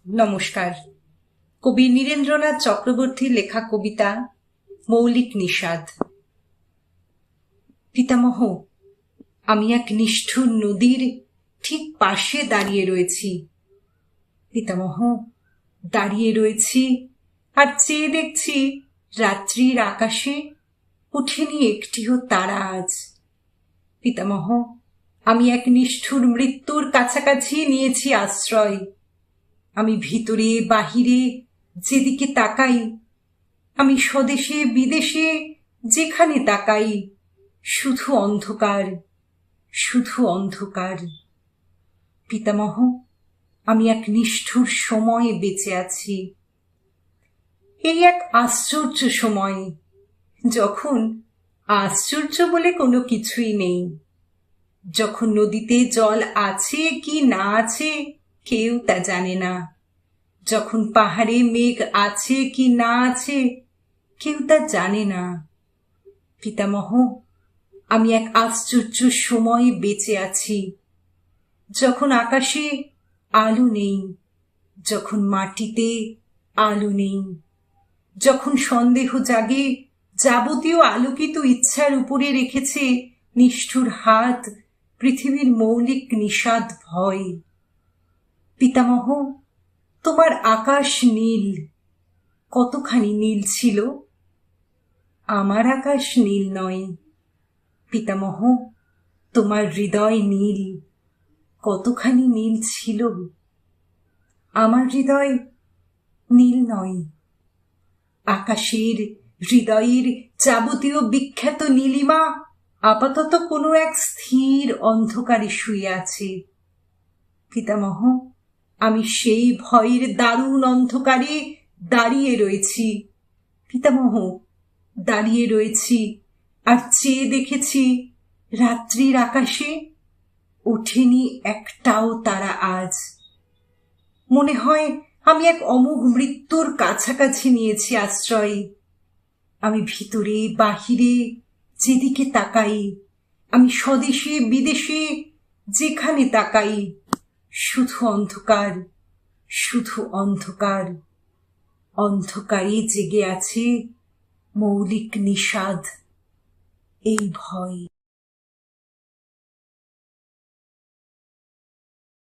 নমস্কার। কবি নীরেন্দ্রনাথ চক্রবর্তীর লেখা কবিতা মৌলিক নিষাদ। পিতামহ, আমি এক নিষ্ঠুর নদীর ঠিক পাশে দাঁড়িয়ে রয়েছি। পিতামহ, দাঁড়িয়ে রয়েছি আর চেয়ে দেখছি রাত্রির আকাশে ওঠেনি একটিও তারা আজ। পিতামহ, আমি এক নিষ্ঠুর মৃত্যুর কাছাকাছি নিয়েছি আশ্রয়। আমি ভিতরে বাহিরে যেদিকে তাকাই, আমি স্বদেশে বিদেশে যেখানে তাকাই, শুধু অন্ধকার, শুধু অন্ধকার। পিতামহ, আমি এক নিষ্ঠুর সময়ে বেঁচে আছি। এই এক আশ্চর্য সময়, যখন আশ্চর্য বলে কোনো কিছুই নেই, যখন নদীতে জল আছে কি না আছে কেউ তা জানে না, যখন পাহাড়ে মেঘ আছে কি না আছে কেউ তা জানে না। পিতামহ, আমি এক আশ্চর্য সময়ে বেঁচে আছি, যখন আকাশে আলো নেই, যখন মাটিতে আলো নেই, যখন সন্দেহ জাগে যাবতীয় আলোকিত ইচ্ছার উপরে রেখেছে নিষ্ঠুর হাত পৃথিবীর মৌলিক নিষাদ ভয়। পিতামহ, তোমার আকাশ নীল, কতখানি নীল ছিল। আমার আকাশ নীল নয়। পিতামহ, তোমার হৃদয় নীল, কতখানি নীল ছিল। আমার হৃদয় নীল নয়। আকাশের হৃদয়ের যাবতীয় বিখ্যাত নীলিমা আপাতত কোনো এক স্থির অন্ধকারে শুয়ে আছে। পিতামহ, আমি সেই ভয়ের দারুণ অন্ধকারে দাঁড়িয়ে রয়েছি। পিতামহ, দাঁড়িয়ে রয়েছি আর চেয়ে দেখেছি রাত্রির আকাশে ওঠেনি একটাও তারা আজ। মনে হয় আমি এক অমোঘ মৃত্যুর কাছাকাছি নিয়েছি আশ্রয়। আমি ভিতরে বাহিরে যেদিকে তাকাই, আমি স্বদেশে বিদেশে যেখানে তাকাই, শুধু অন্ধকার, শুধু অন্ধকার। অন্ধকারে জেগে আছে মৌলিক নিষাদ, এই ভয়।